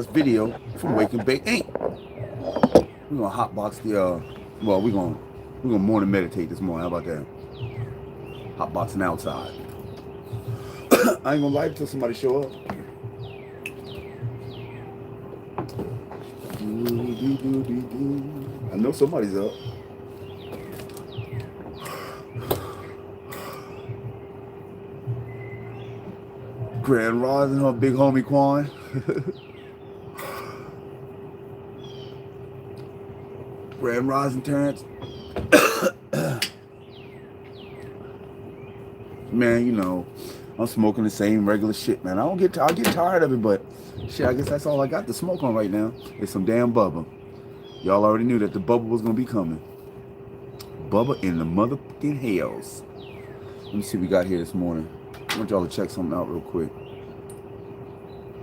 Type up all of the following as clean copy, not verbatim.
video from Wake and Bake Inc. We're gonna hotbox the well, we're gonna morning meditate this morning. How about that? Hotboxing outside. I ain't gonna lie until somebody show up. I know somebody's up. Grand Rising, her big homie Quan. Grand Rising, Terrence. Man, I'm smoking the same regular shit, man. I get tired of it, but shit, I guess that's all I got to smoke on right now. It's some damn Bubba. Y'all already knew that the Bubba was gonna be coming. Bubba in the motherfucking hells. Let me see what we got here this morning. I want y'all to check something out real quick.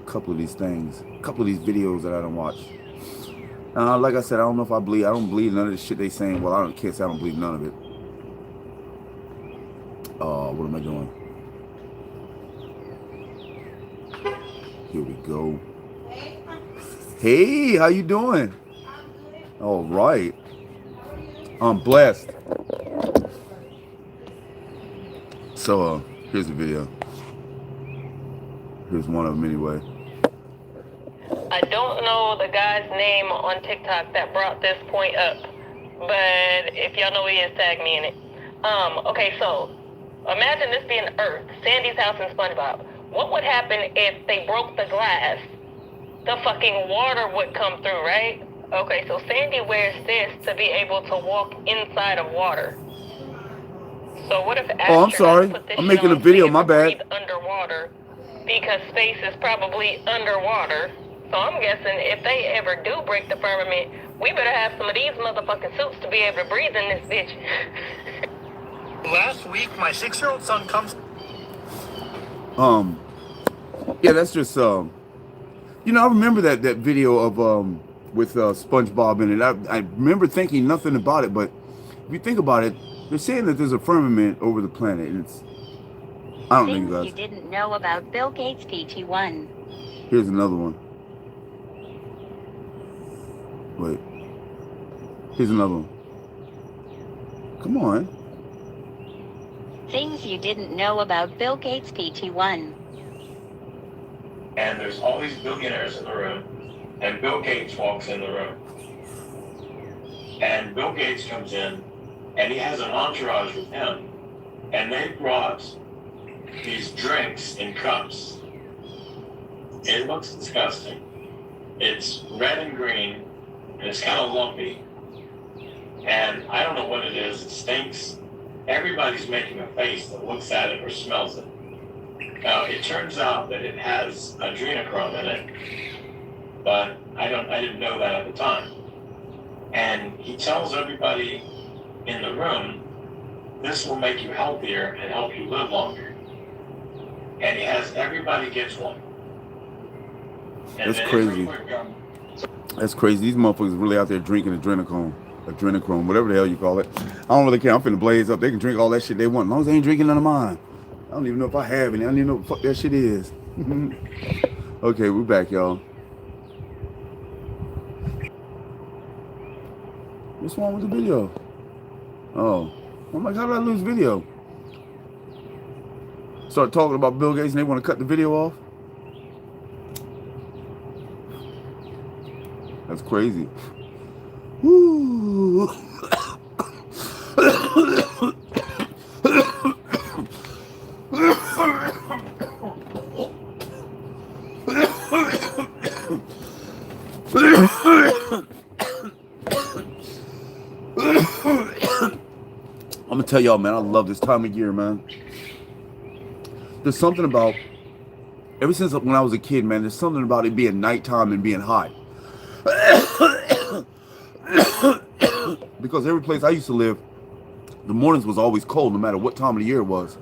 A couple of these things, a couple of these videos that I don't watch. Like I said, I don't know if I believe. I don't believe none of the shit they saying. Well, can't say I don't believe none of it. What am I doing? Here we go. Hey, how you doing? All right. I'm blessed. So, here's the video. Here's one of them anyway. I don't know the guy's name on TikTok that brought this point up, but if y'all know who he is, tag me in it. Okay, so imagine this being Earth, Sandy's house in SpongeBob. What would happen if they broke the glass? The fucking water would come through, right? Okay, so Sandy wears this to be able to walk inside of water. So what if astronauts I'm sorry. put this I'm shit making a on video. to My bad. breathe underwater because space is probably underwater. So I'm guessing if they ever do break the firmament, we better have some of these motherfucking suits to be able to breathe in this bitch. Last week, my 6-year-old son comes. Yeah, that's just I remember that video of with SpongeBob in it. I remember thinking nothing about it, but if you think about it, they're saying that there's a firmament over the planet, and it's I don't know, you guys. You didn't know about Bill Gates PT1. Here's another one. Wait. Here's another one. Come on. Things you didn't know about Bill Gates PT1. And there's all these billionaires in the room, and Bill Gates walks in the room. And Bill Gates comes in, and he has an entourage with him, and they brought these drinks in cups. It looks disgusting. It's red and green, and it's kind of lumpy. And I don't know what it is. It stinks. Everybody's making a face that looks at it or smells it. Now, it turns out that it has adrenochrome in it, but I didn't know that at the time. And he tells everybody in the room, this will make you healthier and help you live longer. And he has everybody gets one. And that's crazy. That's crazy. These motherfuckers really out there drinking adrenochrome, whatever the hell you call it. I don't really care. I'm finna blaze up. They can drink all that shit they want, as long as they ain't drinking none of mine. I don't even know if I have any. I don't even know what the fuck that shit is. Okay, we're back, y'all. What's wrong with the video? Oh, I'm like, how did I lose video? Start talking about Bill Gates and they want to cut the video off? That's crazy. Woo. I'm gonna tell y'all, man, I love this time of year, man. There's something about, ever since when I was a kid, man, there's something about it being nighttime and being hot. Because every place I used to live, the mornings was always cold no matter what time of the year it was.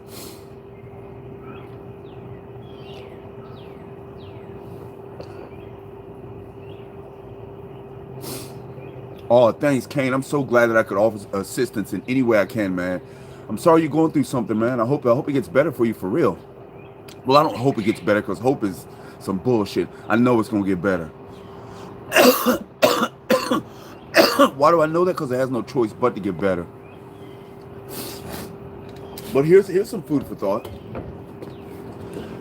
Oh, thanks, Kane. I'm so glad that I could offer assistance in any way I can, man. I'm sorry you're going through something, man. I hope it gets better for you for real. Well, I don't hope it gets better because hope is some bullshit. I know it's gonna get better. Why do I know that? Because it has no choice but to get better. But here's some food for thought.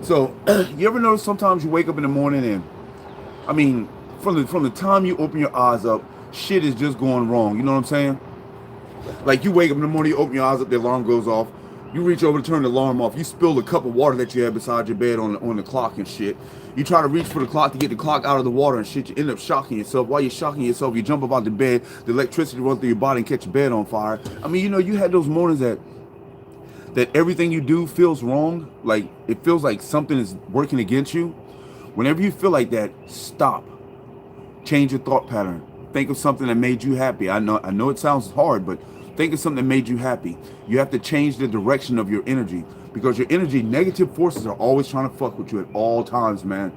So, you ever notice sometimes you wake up in the morning and, I mean, from the time you open your eyes up, shit is just going wrong. You know what I'm saying? Like you wake up in the morning, you open your eyes up, the alarm goes off. You reach over to turn the alarm off. You spill the cup of water that you had beside your bed on the clock and shit. You try to reach for the clock to get the clock out of the water and shit. You end up shocking yourself. While you're shocking yourself, you jump up out the bed. The electricity runs through your body and catch your bed on fire. I mean, you know, you had those mornings that everything you do feels wrong. Like it feels like something is working against you. Whenever you feel like that, stop. Change your thought pattern. Think of something that made you happy. I know it sounds hard, but think of something that made you happy. You have to change the direction of your energy, because your energy, negative forces are always trying to fuck with you at all times, man.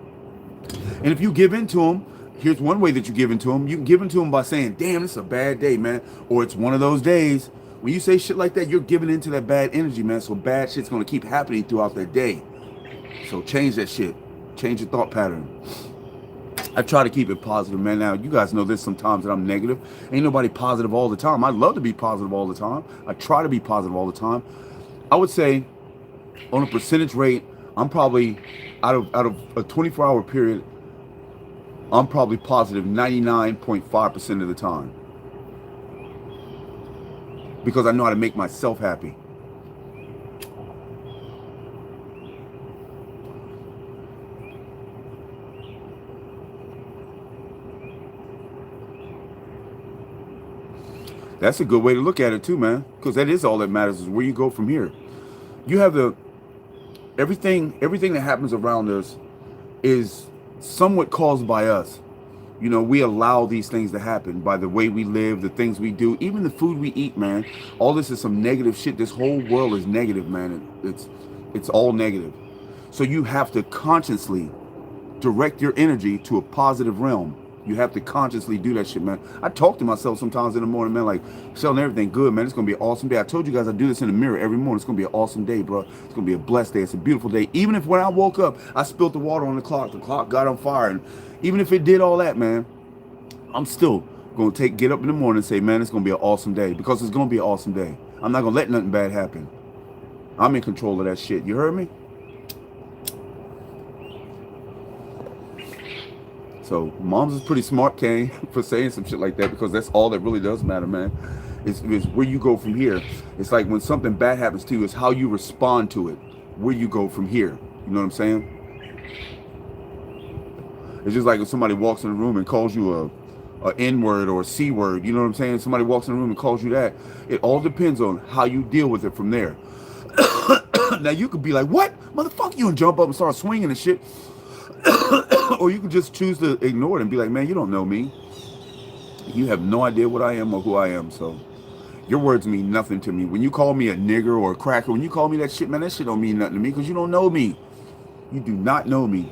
And if you give in to them, here's one way that you give in to them. You can give in to them by saying, damn, it's a bad day, man. Or it's one of those days. When you say shit like that, you're giving into that bad energy, man. So bad shit's going to keep happening throughout that day. So change that shit. Change your thought pattern. I try to keep it positive, man. Now, you guys know this sometimes that I'm negative. Ain't nobody positive all the time. I'd love to be positive all the time. I try to be positive all the time. I would say on a percentage rate, I'm probably out of a 24-hour period, I'm probably positive 99.5% of the time. Because I know how to make myself happy. That's a good way to look at it too, man. Because that is all that matters, is where you go from here. You have everything that happens around us is somewhat caused by us. You know, we allow these things to happen by the way we live, the things we do, even the food we eat, man. All this is some negative shit. This whole world is negative, man. It's all negative. So you have to consciously direct your energy to a positive realm. You have to consciously do that shit, man. I talk to myself sometimes in the morning, man, like, selling everything good, man. It's going to be an awesome day. I told you guys I do this in the mirror every morning. It's going to be an awesome day, bro. It's going to be a blessed day. It's a beautiful day. Even if when I woke up, I spilled the water on the clock got on fire. And even if it did all that, man, I'm still going to get up in the morning and say, man, it's going to be an awesome day, because it's going to be an awesome day. I'm not going to let nothing bad happen. I'm in control of that shit. You heard me? So moms is pretty smart, Kane, for saying some shit like that, because that's all that really does matter, man. Is where you go from here. It's like when something bad happens to you, it's how you respond to it. Where you go from here. You know what I'm saying? It's just like if somebody walks in the room and calls you a N-word or a C-word, you know what I'm saying? Somebody walks in the room and calls you that. It all depends on how you deal with it from there. Now you could be like, what? Motherfucker, you, and jump up and start swinging and shit. Or you can just choose to ignore it and be like, man, you don't know me. You have no idea what I am or who I am. So your words mean nothing to me. When you call me a nigger or a cracker, when you call me that shit, man, that shit don't mean nothing to me, because you don't know me. You do not know me.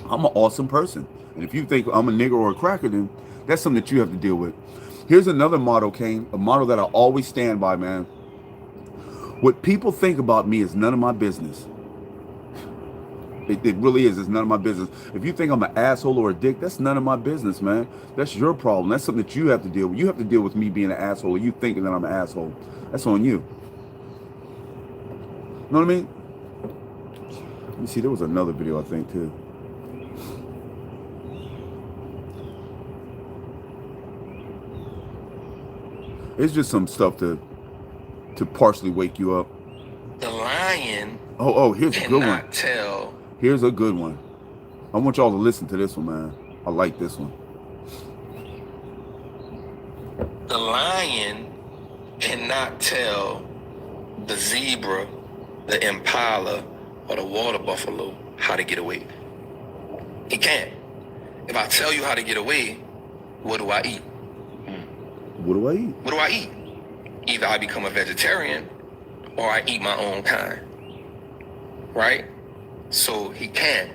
I'm an awesome person. And if you think I'm a nigger or a cracker, then that's something that you have to deal with. Here's another motto, Kane, a motto that I always stand by, man. What people think about me is none of my business. It really is. It's none of my business. If you think I'm an asshole or a dick, that's none of my business, man. That's your problem. That's something that you have to deal with. You have to deal with me being an asshole, or you thinking that I'm an asshole. That's on you. You know what I mean? Let me see. There was another video, I think, too. It's just some stuff to partially wake you up. The lion Here's a good one. cannot tell. Here's a good one. I want y'all to listen to this one, man. I like this one. The lion cannot tell the zebra, the impala, or the water buffalo how to get away. He can't. If I tell you how to get away, what do I eat? What do I eat? What do I eat? Either I become a vegetarian or I eat my own kind. Right? So he can't.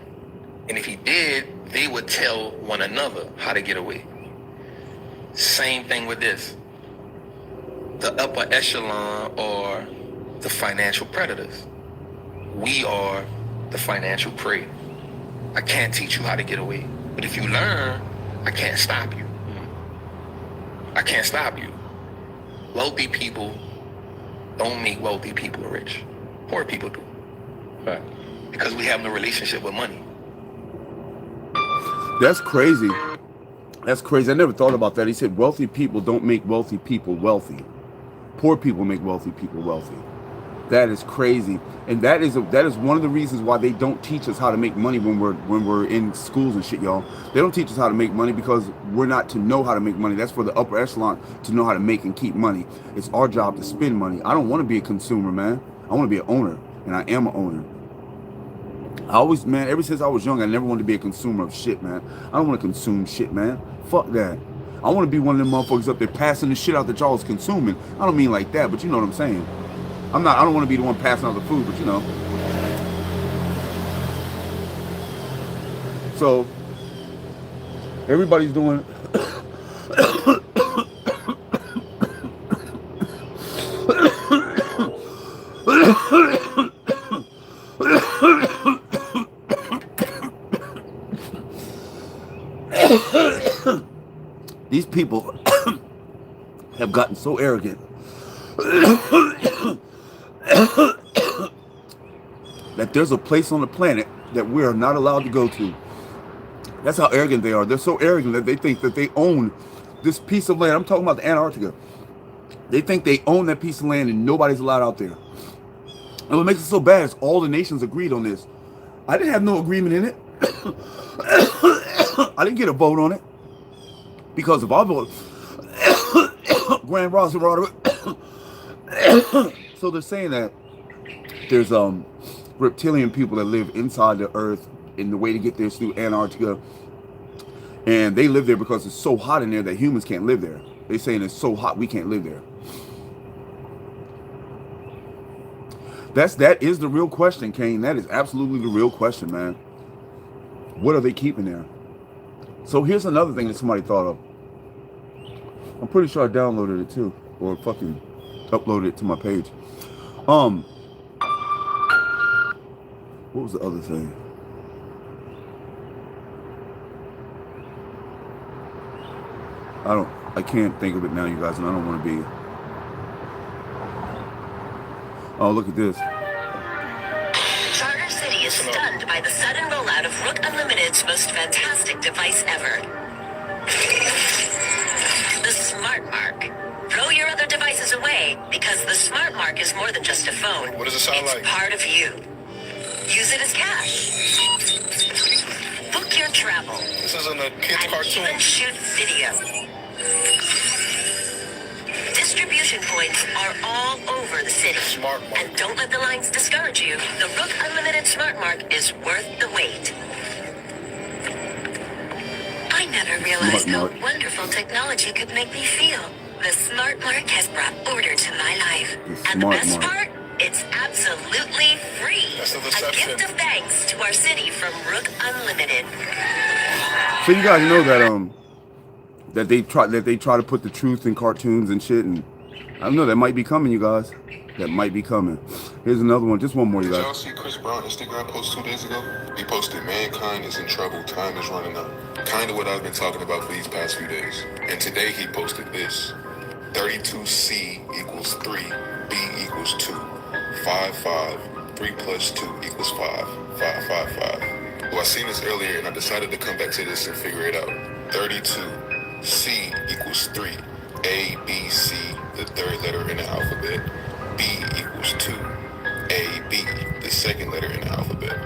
And if he did, they would tell one another how to get away. Same thing with this. The upper echelon or the financial predators. We are the financial prey. I can't teach you how to get away. But if you learn, I can't stop you. I can't stop you. Wealthy people don't make wealthy people rich. Poor people do. Right. Because we have no relationship with money. That's crazy. That's crazy. I never thought about that. He said wealthy people don't make wealthy people wealthy. Poor people make wealthy people wealthy. That is crazy. And that is one of the reasons why they don't teach us how to make money when we're in schools and shit, y'all. They don't teach us how to make money because we're not to know how to make money. That's for the upper echelon to know how to make and keep money. It's our job to spend money. I don't want to be a consumer, man. I want to be an owner, and I am an owner. I always, man, ever since I was young, I never wanted to be a consumer of shit, man. I don't want to consume shit, man. Fuck that. I want to be one of them motherfuckers up there passing the shit out that y'all was consuming. I don't mean like that, but you know what I'm saying. I don't want to be the one passing out the food, but you know. So, everybody's doing these people have gotten so arrogant that there's a place on the planet that we are not allowed to go to. That's how arrogant they are. They're so arrogant that they think that they own this piece of land. I'm talking about the Antarctica. They think they own that piece of land and nobody's allowed out there. And what makes it so bad is all the nations agreed on this. I didn't have no agreement in it. I didn't get a vote on it. Because if I vote, Grand Rosa Roderick. So they're saying that there's reptilian people that live inside the earth, and the way to get there is through Antarctica. And they live there because it's so hot in there that humans can't live there. They're saying it's so hot we can't live there. That is the real question, Kane. That is absolutely the real question, man. What are they keeping there? So here's another thing that somebody thought of. I'm pretty sure I downloaded it too, or fucking uploaded it to my page. What was the other thing? I can't think of it now, you guys, and I don't want to be. Oh, look at this. Charter City is stunned by the sudden rollout of Rook Unlimited's most fantastic device ever. The Smart Mark. Throw your other devices away, because the Smart Mark is more than just a phone. What does it sound like? It's part of you. Use it as cash. Book your travel. This isn't a kid's And cartoon. even shoot video. Distribution points are all over the city. Smart Mark. And don't let the lines discourage you. The Rook Unlimited Smart Mark is worth the wait. I never realized how Mark. wonderful technology could make me feel. The Smart Mark has brought order to my life. The And the Smart best Mark. part? It's absolutely free. That's the A deception. gift of thanks to our city from Rook Unlimited. So you guys know that they try to put the truth in cartoons and shit, and I don't know, that might be coming, you guys. That might be coming. Here's another one, just one more, you Did y'all guys. see Chris Brown Instagram post 2 days ago? He posted, "Mankind is in trouble, time is running out." Kind of what I've been talking about for these past few days. And today he posted this. 32C equals 3, B equals 2, 5, 5, 3 plus 2 equals 5, 5, 5, 5. Well, I seen this earlier and I decided to come back to this and figure it out. 32C equals 3, A, B, C, the third letter in the alphabet. B equals 2, A, B, the second letter in the alphabet.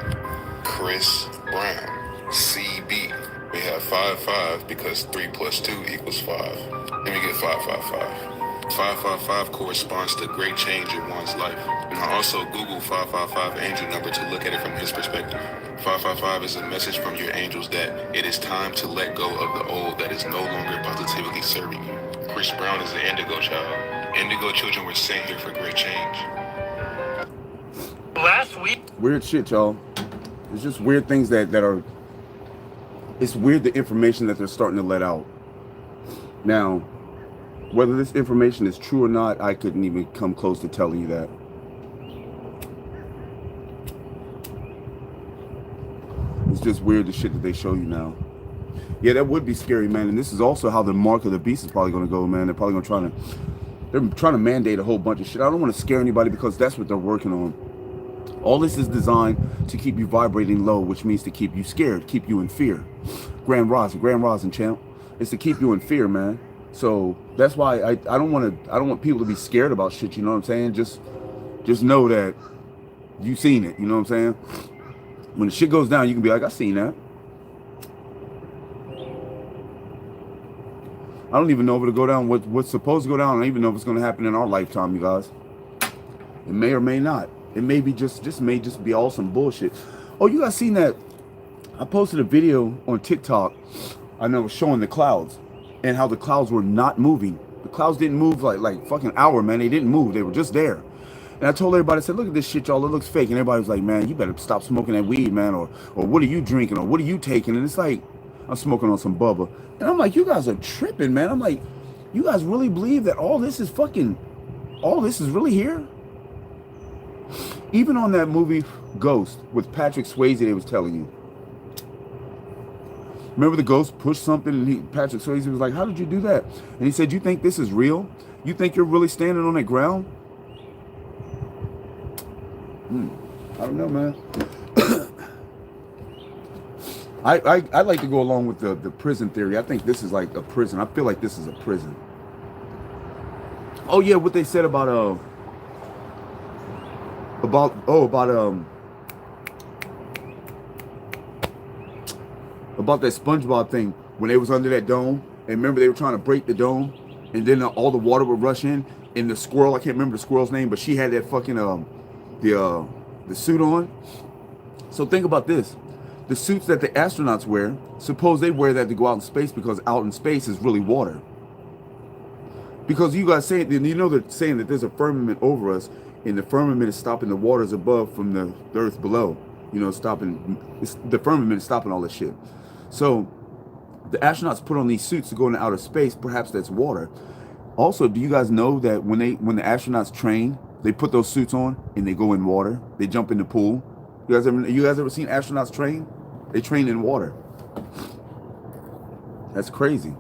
Chris Brown, CB. We have 5, 5 because 3 plus 2 equals 5. Then we get 5, 5, 5. 5, 5, 5 corresponds to great change in one's life. And I also Googled 555 angel number to look at it from his perspective. 555 is a message from your angels that it is time to let go of the old that is no longer positively serving you. Chris Brown is an indigo child. Indigo children were sent here for great change. Last week, Weird shit, y'all. It's just weird things that are. It's weird the information that they're starting to let out. Now, whether this information is true or not, I couldn't even come close to telling you that. just weird, the shit that they show you now. Yeah, that would be scary, man. And this is also how the mark of the beast is probably going to go, man. They're probably going to they're trying to mandate a whole bunch of shit. I don't want to scare anybody because that's what they're working on. All this is designed to keep you vibrating low, which means to keep you scared, keep you in fear. Grand Rosin, champ. It's to keep you in fear, man. So that's why I don't want people to be scared about shit, you know what I'm saying? Just know that you seen it, you know what I'm saying? When the shit goes down, you can be like, I seen that. I don't even know if it'll go down, what's supposed to go down. I don't even know if it's going to happen in our lifetime, you guys. It may or may not. It may be may just be all some bullshit. Oh, you guys seen that? I posted a video on TikTok. I know, showing the clouds and how the clouds were not moving. The clouds didn't move like fucking hour, man. They didn't move. They were just there. And I told everybody, I said, look at this shit, y'all. It looks fake. And everybody was like, man, you better stop smoking that weed, man. Or what are you drinking? Or what are you taking? And it's like, I'm smoking on some Bubba. And I'm like, you guys are tripping, man. I'm like, you guys really believe that all this is really here? Even on that movie Ghost with Patrick Swayze, they was telling you. Remember the ghost pushed something and Patrick Swayze was like, how did you do that? And he said, you think this is real? You think you're really standing on that ground? I don't know, man. I like to go along with the prison theory. I think this is like a prison. I feel like this is a prison. Oh yeah, what they said about that SpongeBob thing when they was under that dome, and remember they were trying to break the dome, and then all the water would rush in, and the squirrel, I can't remember the squirrel's name, but she had that fucking the suit on. So think about this. The suits that the astronauts wear, suppose they wear that to go out in space, because out in space is really water. Because you guys say, you know, they're saying that there's a firmament over us, and the firmament is stopping the waters above from the earth below. You know, the firmament is stopping all this shit. So the astronauts put on these suits to go into outer space. Perhaps that's water. Also, do you guys know that when the astronauts train, they put those suits on and they go in water? They jump in the pool. You guys ever seen astronauts train? They train in water. That's crazy.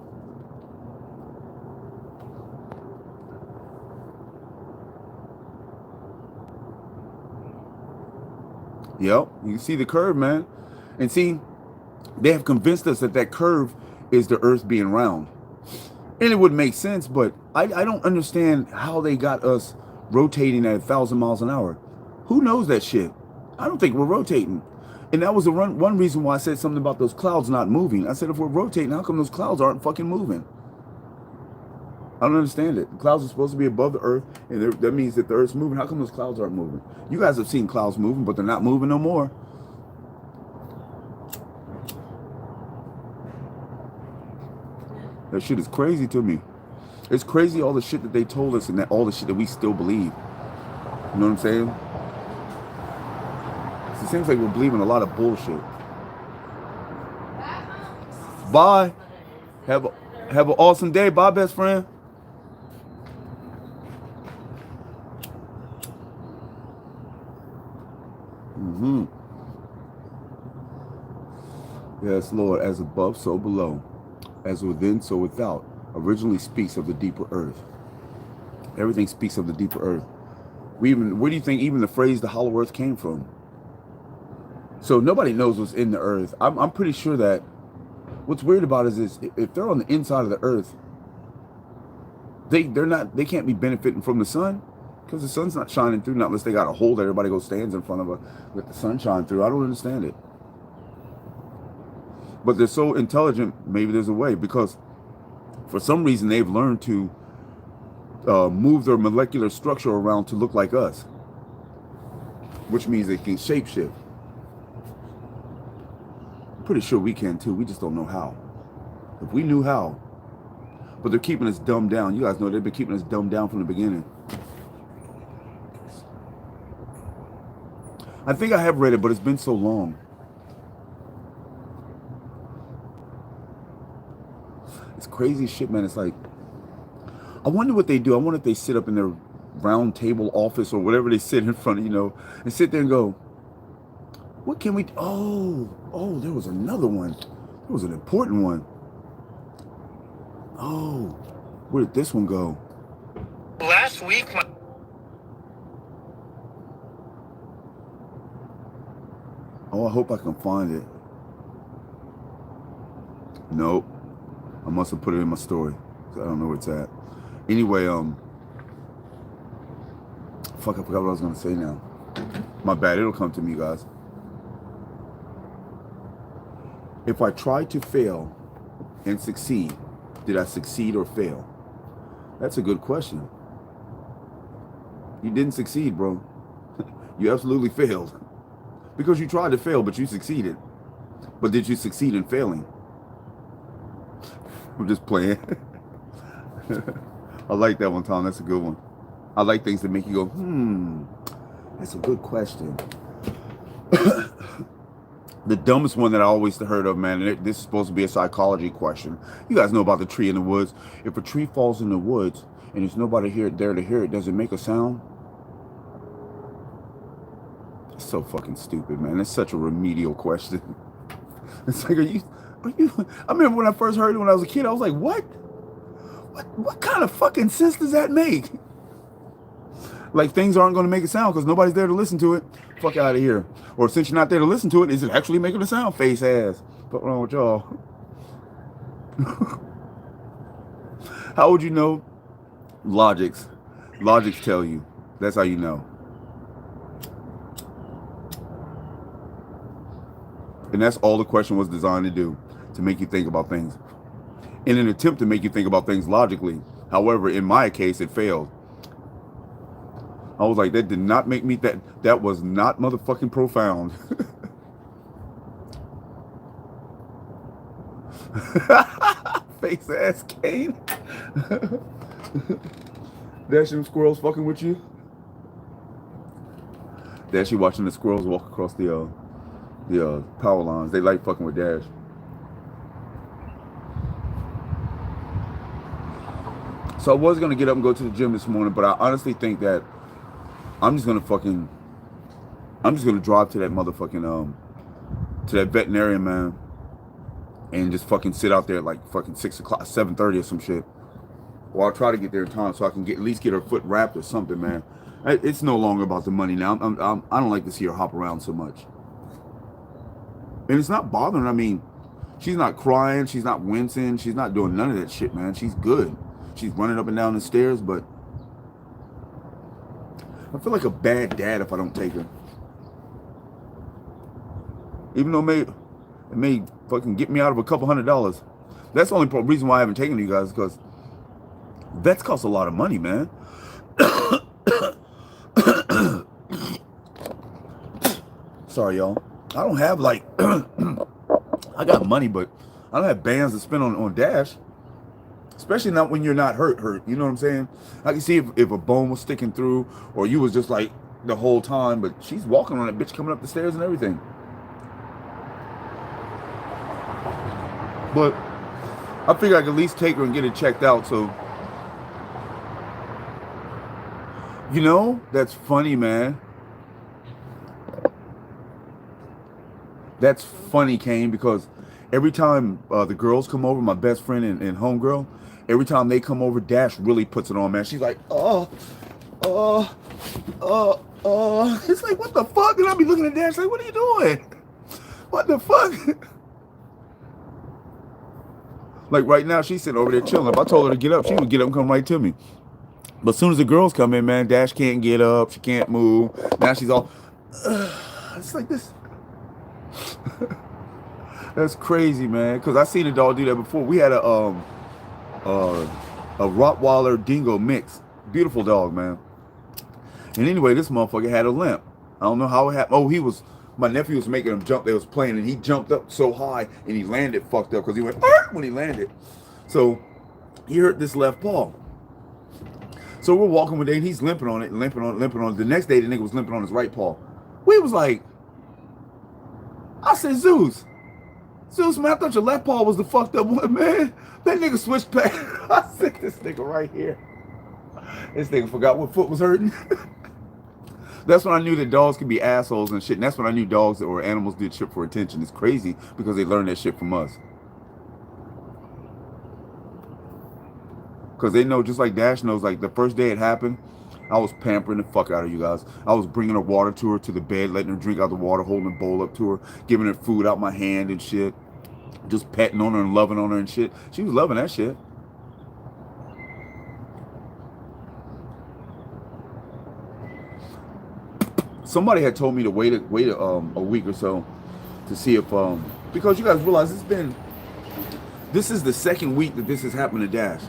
Yep, you can see the curve, man. And see, they have convinced us that curve is the earth being round. And it would make sense, but I don't understand how they got us rotating at 1,000 miles an hour. Who knows that shit? I don't think we're rotating. And that was one reason why I said something about those clouds not moving. I said, if we're rotating, how come those clouds aren't fucking moving? I don't understand it. The clouds are supposed to be above the earth, and that means that the earth's moving. How come those clouds aren't moving? You guys have seen clouds moving, but they're not moving no more. That shit is crazy to me. It's crazy all the shit that they told us and that all the shit that we still believe. You know what I'm saying? It seems like we're believing a lot of bullshit. Bye. Have an awesome day. Bye, best friend. Yes, Lord, as above, so below. As within, so without. Originally speaks of the deeper earth. Everything speaks of the deeper earth. Where do you think even the phrase the hollow earth came from? So nobody knows what's in the earth. I'm pretty sure that what's weird about it is if they're on the inside of the earth, they can't be benefiting from the sun, because the sun's not shining through, not unless they got a hole that everybody goes stands in front of let the sun shine through. I don't understand it. But they're so intelligent, maybe there's a way, because for some reason they've learned to move their molecular structure around to look like us, which means they can shapeshift. I'm pretty sure we can too. We just don't know how. If we knew how. But they're keeping us dumbed down. You guys know they've been keeping us dumbed down from the beginning. I think I have read it, but it's been so long. It's crazy shit, man. It's like, I wonder what they do. I wonder if they sit up in their round table office or whatever they sit in front of, and sit there and go, What can we... Oh, there was another one. There was an important one. Oh, where did this one go? Last week, Oh, I hope I can find it. Nope. I must have put it in my story. I don't know where it's at. Anyway, fuck, I forgot what I was going to say now. My bad. It'll come to me, guys. If I tried to fail and succeed, did I succeed or fail? That's a good question. You didn't succeed, bro. You absolutely failed. Because you tried to fail, but you succeeded. But did you succeed in failing? I'm just playing. I like that one, Tom. That's a good one. I like things that make you go, that's a good question. The dumbest one that I always heard of, man, and this is supposed to be a psychology question. You guys know about the tree in the woods. If a tree falls in the woods and there's nobody there to hear it, does it make a sound? It's so fucking stupid, man. It's such a remedial question. It's like, are you? I remember when I first heard it when I was a kid, I was like, what kind of fucking sense does that make? Like, things aren't going to make a sound because nobody's there to listen to it. Fuck out of here. Or since you're not there to listen to it, is it actually making a sound? Face ass. What's wrong with y'all? How would you know? Logics tell you. That's how you know. And that's all the question was designed to do, to make you think about things. In an attempt to make you think about things logically. However, in my case, it failed. I was like, that did not make me, that was not motherfucking profound. Face ass Kane. Dash, them squirrels fucking with you? Dash, you watching the squirrels walk across the power lines. They like fucking with Dash. So I was gonna get up and go to the gym this morning, but I honestly think that I'm just gonna drive to that motherfucking to that veterinarian, man, and just fucking sit out there at like fucking 6 o'clock, 7:30 or some shit. Or I'll try to get there in time so I can at least get her foot wrapped or something, man. It's no longer about the money now. I don't like to see her hop around so much. And it's not bothering. I mean, she's not crying. She's not wincing. She's not doing none of that shit, man. She's good. She's running up and down the stairs, but I feel like a bad dad if I don't take her. Even though it may fucking get me out of a couple $100. That's the only reason why I haven't taken you guys, because vets cost a lot of money, man. Sorry, y'all. I don't have like, I got money, but I don't have bands to spend on Dash. Especially not when you're not hurt. You know what I'm saying? I can see if a bone was sticking through, or you was just like the whole time, but she's walking on that bitch coming up the stairs and everything. But I figure I could at least take her and get it checked out. So, you know, that's funny, man. That's funny, Kane, because every time the girls come over, my best friend and homegirl, every time they come over, Dash really puts it on, man. She's like, it's like, what the fuck? And I'll be looking at Dash like, what are you doing? What the fuck? Like right now, she's sitting over there chilling. If I told her to get up, she would get up and come right to me. But as soon as the girls come in, man, Dash can't get up. She can't move. Now she's all, it's like this. That's crazy, man. Because I seen a dog do that before. We had a Rottweiler Dingo mix. Beautiful dog, man. And anyway, this motherfucker had a limp. I don't know how it happened. Oh, my nephew was making him jump. They was playing, and he jumped up so high, and he landed fucked up because he went when he landed. So he hurt this left paw. So we're walking with it, and he's limping on it, limping on it. The next day, the nigga was limping on his right paw. We was like, I said, Zeus, man, I thought your left paw was the fucked up one, man. That nigga switched back. I said, this nigga right here. This nigga forgot what foot was hurting. That's when I knew that dogs could be assholes and shit. And that's when I knew dogs or animals did shit for attention. It's crazy because they learned that shit from us. Because they know, just like Dash knows, like the first day it happened, I was pampering the fuck out of you guys. I was bringing her water to her to the bed, letting her drink out the water, holding the bowl up to her, giving her food out my hand and shit. Just petting on her and loving on her and shit. She was loving that shit. Somebody had told me to wait a week or so to see if because you guys realize this is the second week that this has happened to Dash.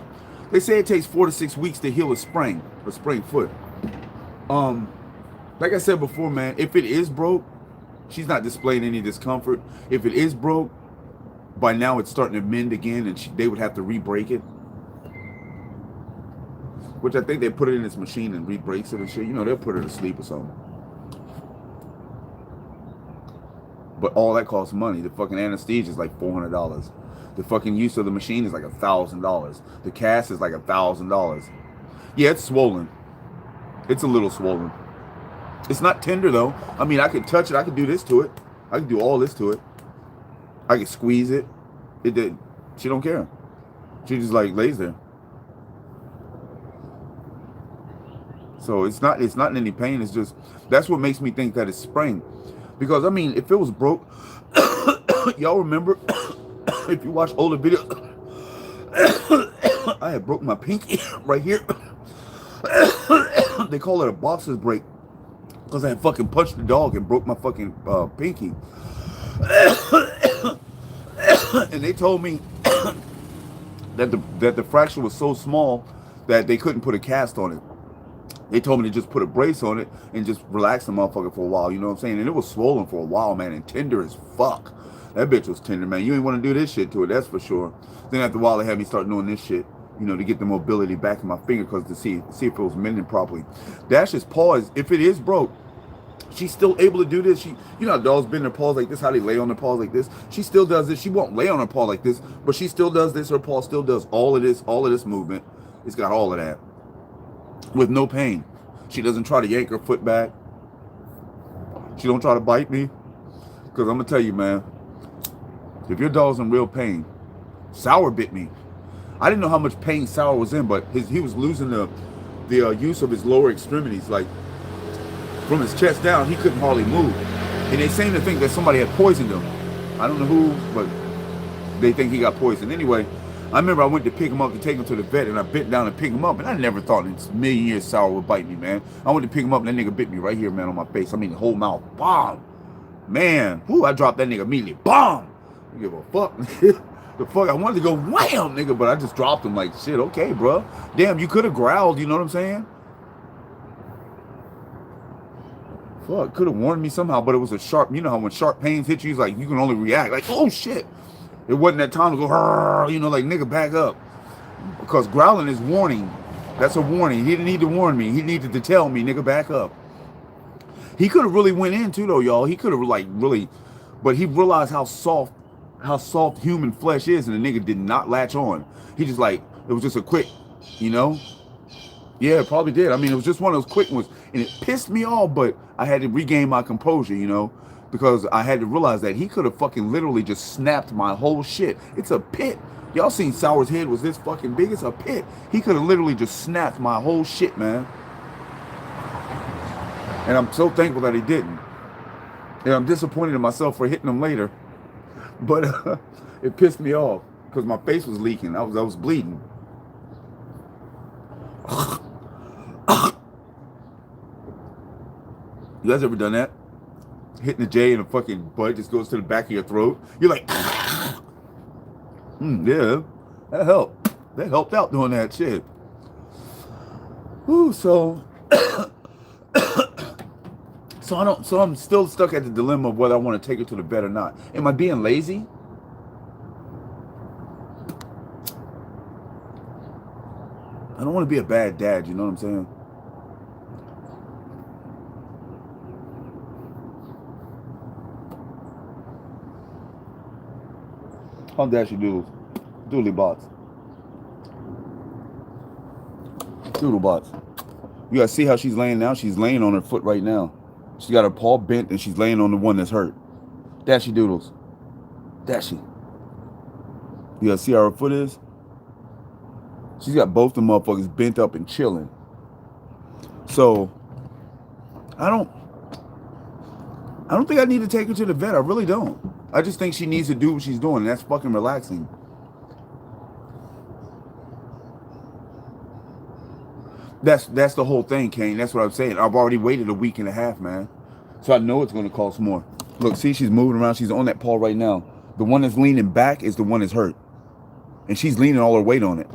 They say it takes 4 to 6 weeks to heal a sprained foot. Like I said before, man, if it is broke, she's not displaying any discomfort. If it is broke, by now it's starting to mend again, and they would have to re-break it. Which I think they put it in this machine and re-breaks it and shit. You know, they'll put her to sleep or something. But all that costs money. The fucking anesthesia is like $400. The fucking use of the machine is like $1,000. The cast is like $1,000. Yeah, it's swollen. It's a little swollen. It's not tender though. I mean, I could touch it. I could do this to it. I could do all this to it. I could squeeze it. It did. She don't care. She just like lays there. So it's not in any pain. It's just, that's what makes me think that it's sprained. Because I mean, if it was broke, y'all remember if you watch older videos, I had broke my pinky right here. They call it a boxer's break because I had fucking punched the dog and broke my fucking pinky. And they told me that the fracture was so small that they couldn't put a cast on it. They told me to just put a brace on it and just relax the motherfucker for a while, you know what I'm saying? And it was swollen for a while, man, and tender as fuck. That bitch was tender, man. You ain't want to do this shit to it, that's for sure. Then after a while, they had me start doing this shit, you know, to get the mobility back in my finger, because to see if it was mending properly. Dash's paw is, if it is broke, she's still able to do this. She, you know how dogs bend their paws like this, how they lay on their paws like this? She still does this. She won't lay on her paw like this, but she still does this. Her paw still does all of this movement. It's got all of that with no pain. She doesn't try to yank her foot back. She don't try to bite me. Because I'm going to tell you, man, if your dog's in real pain, Sour bit me. I didn't know how much pain Sour was in, but he was losing the use of his lower extremities. Like, from his chest down, he couldn't hardly move. And they seem to think that somebody had poisoned him. I don't know who, but they think he got poisoned. Anyway, I remember I went to pick him up to take him to the vet, and I bent down and pick him up, and I never thought in a million years Sour would bite me, man. I went to pick him up, and that nigga bit me right here, man, on my face. I mean, the whole mouth. Bomb. Man. Whoo, I dropped that nigga immediately. Bomb. I give a fuck. The fuck, I wanted to go wham, nigga, but I just dropped him like, shit, okay, bro. Damn, you could have growled, you know what I'm saying? Fuck, could have warned me somehow, but it was a sharp, you know how when sharp pains hit you, it's like, you can only react, like, oh, shit. It wasn't that time to go, you know, like, nigga, back up. Because growling is warning. That's a warning. He didn't need to warn me. He needed to tell me, nigga, back up. He could have really went in, too, though, y'all. He could have, like, really, but he realized how soft human flesh is, and the nigga did not latch on. He just, like, it was just a quick, you know? Yeah, it probably did. I mean, it was just one of those quick ones, and it pissed me off, but I had to regain my composure, you know? Because I had to realize that he could have fucking literally just snapped my whole shit. It's a pit. Y'all seen Sour's head was this fucking big? It's a pit. He could have literally just snapped my whole shit, man. And I'm so thankful that he didn't. And I'm disappointed in myself for hitting him later. But it pissed me off because my face was leaking. I was bleeding. You guys ever done that? Hitting the J and the fucking butt just goes to the back of your throat. You're like, yeah, that helped. That helped out doing that shit. Ooh, so I'm still stuck at the dilemma of whether I want to take her to the vet or not. Am I being lazy? I don't want to be a bad dad, you know what I'm saying? How dashy doodles. Doodly bots. Doodle bots. You gotta see how she's laying now. She's laying on her foot right now. She's got her paw bent and she's laying on the one that's hurt. Dashy doodles. Dashy. You gotta see how her foot is? She's got both the motherfuckers bent up and chilling. So, I don't think I need to take her to the vet. I really don't. I just think she needs to do what she's doing, and that's fucking relaxing. That's the whole thing, Kane. That's what I'm saying. I've already waited a week and a half, man. So I know it's going to cost more. Look, see, she's moving around. She's on that paw right now. The one that's leaning back is the one that's hurt. And she's leaning all her weight on it.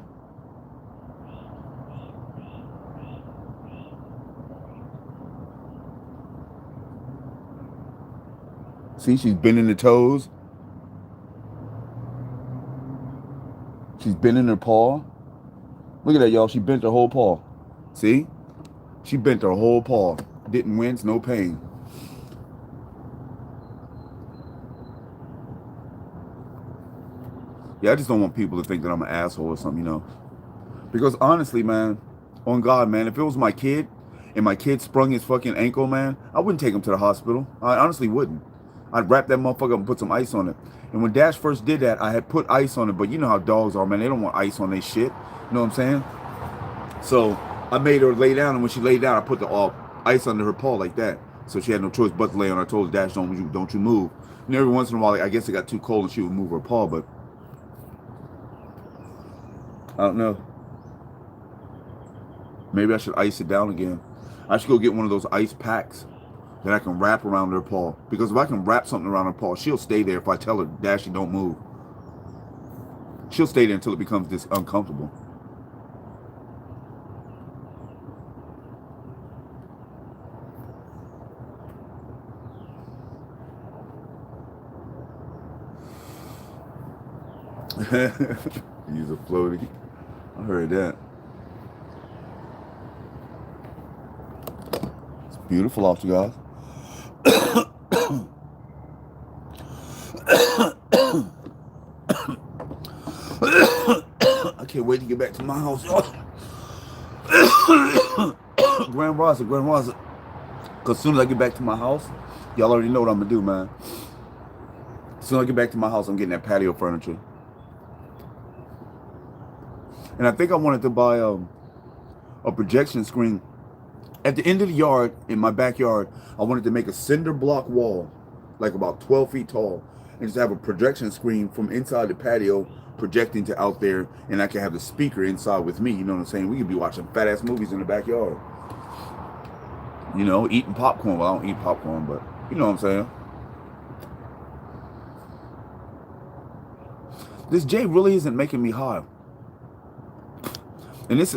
See, she's bending the toes. She's bending her paw. Look at that, y'all. She bent her whole paw. See? She bent her whole paw. Didn't wince, no pain. Yeah, I just don't want people to think that I'm an asshole or something, you know. Because honestly, man, on God, man, if it was my kid and my kid sprung his fucking ankle, man, I wouldn't take him to the hospital. I honestly wouldn't. I'd wrap that motherfucker up and put some ice on it. And when Dash first did that, I had put ice on it. But you know how dogs are, man. They don't want ice on their shit. You know what I'm saying? So I made her lay down. And when she laid down, I put the ice under her paw like that. So she had no choice but to lay on her. I told her, Dash, don't you move. And every once in a while, like, I guess it got too cold and she would move her paw. But I don't know. Maybe I should ice it down again. I should go get one of those ice packs that I can wrap around her paw. Because if I can wrap something around her paw, she'll stay there if I tell her, Dashy, don't move. She'll stay there until it becomes this uncomfortable. Use a floaty. I heard that. It's beautiful out, you guys. I can't wait to get back to my house. Grand Raza. Because as soon as I get back to my house, y'all already know what I'm going to do, man. As soon as I get back to my house, I'm getting that patio furniture. And I think I wanted to buy a projection screen. At the end of the yard, in my backyard, I wanted to make a cinder block wall, like about 12 feet tall, and just have a projection screen from inside the patio projecting to out there, and I can have the speaker inside with me, you know what I'm saying? We could be watching fat-ass movies in the backyard. You know, eating popcorn. Well, I don't eat popcorn, but you know what I'm saying? This J really isn't making me high. And this,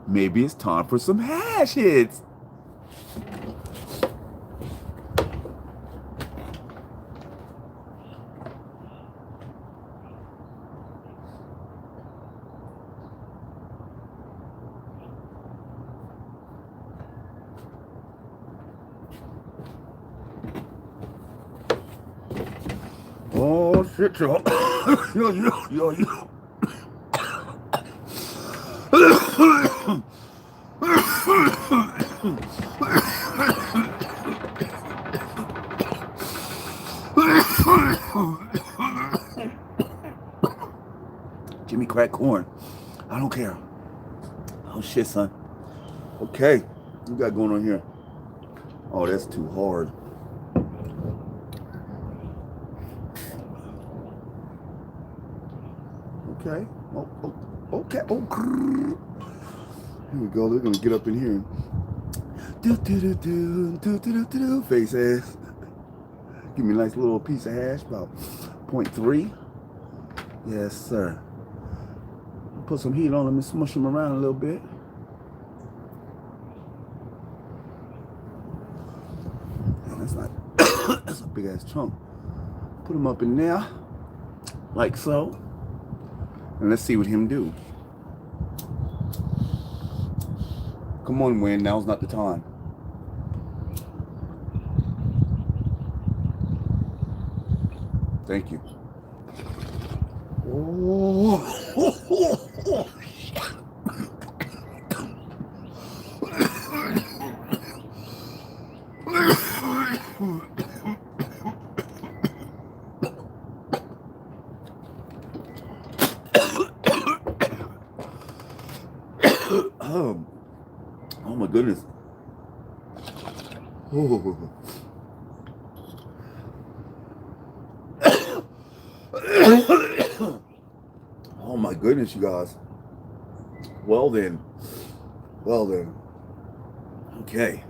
maybe it's time for some hash hits. Oh shit, y'all. yo. Jimmy crack corn. I don't care. Oh shit, son. Okay. What you got going on here? Oh, that's too hard. Okay. Okay. Oh, here we go. They're gonna get up in here. Do. Face ass. Give me a nice little piece of hash, about 0.3. Yes, sir. Put some heat on them and smush them around a little bit. Man, that's not. That's a big ass chunk. Put them up in there, like so. And let's see what him do. Come on, Win. Now's not the time. Thank you. Oh. Oh my goodness. Oh. Oh my goodness, you guys. Well then. Okay.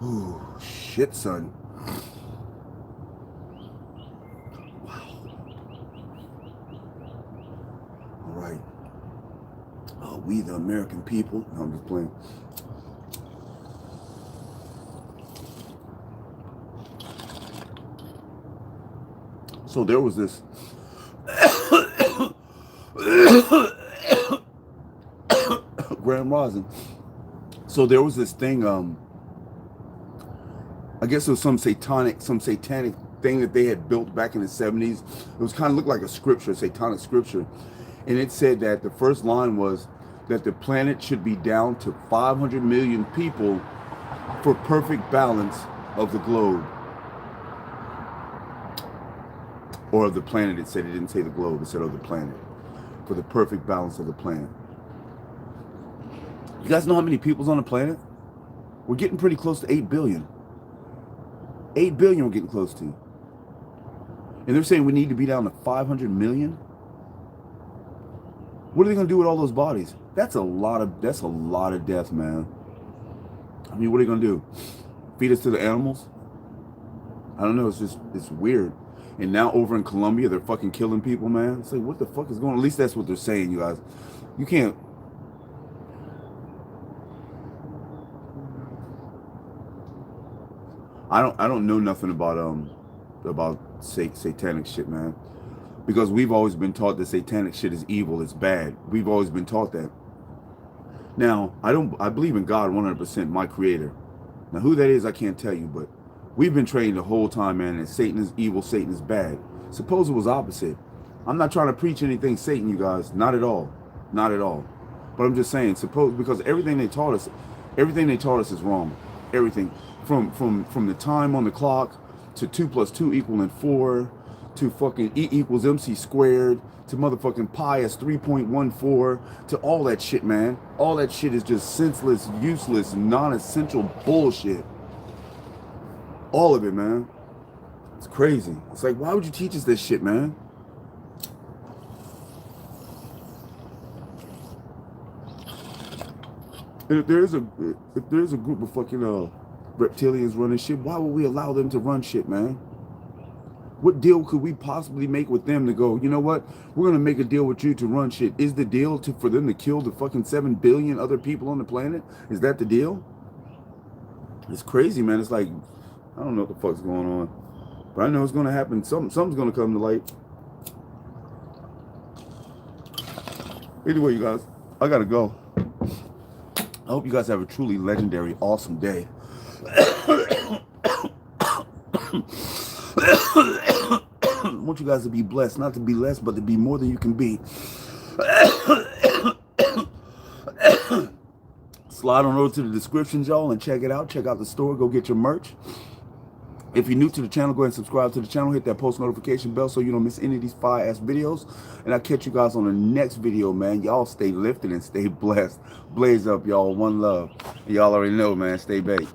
Ooh, shit, son. Wow. All right. We the American people. No, I'm just playing. So there was this Grand Rising. So there was this thing, I guess it was some satanic thing that they had built back in the 70s. It was kind of looked like a scripture, satanic scripture. And it said that the first line was that the planet should be down to 500 million people for perfect balance of the globe. Or of the planet, it said. It didn't say the globe, it said of the planet. For the perfect balance of the planet. You guys know how many people's on the planet? We're getting pretty close to 8 billion. 8 billion we're getting close to. And they're saying we need to be down to 500 million? What are they going to do with all those bodies? That's a lot of death, man. I mean, what are they going to do? Feed us to the animals? I don't know, it's weird. And now over in Colombia, they're fucking killing people, man. It's like, what the fuck is going on? At least that's what they're saying, you guys. You can't. I don't know nothing about satanic shit, man. Because we've always been taught that satanic shit is evil, it's bad. We've always been taught that. Now, I believe in God 100%, my creator. Now, who that is, I can't tell you, but we've been trained the whole time, man, that Satan is evil, Satan is bad. Suppose it was opposite. I'm not trying to preach anything Satan, you guys. Not at all. Not at all. But I'm just saying, suppose, because everything they taught us is wrong. Everything. From the time on the clock to 2 + 2 = 4 to fucking E = MC squared to motherfucking pi is 3.14 to all that shit, man. All that shit is just senseless, useless, non-essential bullshit. All of it, man. It's crazy. It's like, why would you teach us this shit, man? And if there's a group of fucking reptilians running shit, why would we allow them to run shit, man? What deal could we possibly make with them to go, you know what? We're going to make a deal with you to run shit. Is the deal for them to kill the fucking 7 billion other people on the planet? Is that the deal? It's crazy, man. It's like, I don't know what the fuck's going on. But I know it's going to happen. Something's going to come to light. Anyway, you guys, I got to go. I hope you guys have a truly legendary, awesome day. I want you guys to be blessed, not to be less, but to be more than you can be. Slide on over to the descriptions, y'all, and check it out. Check out the store. Go get your merch. If you're new to the channel, go ahead and subscribe to the channel. Hit that post notification bell so you don't miss any of these fire-ass videos. And I'll catch you guys on the next video, man. Y'all stay lifted and stay blessed. Blaze up, y'all. One love. Y'all already know, man. Stay baked.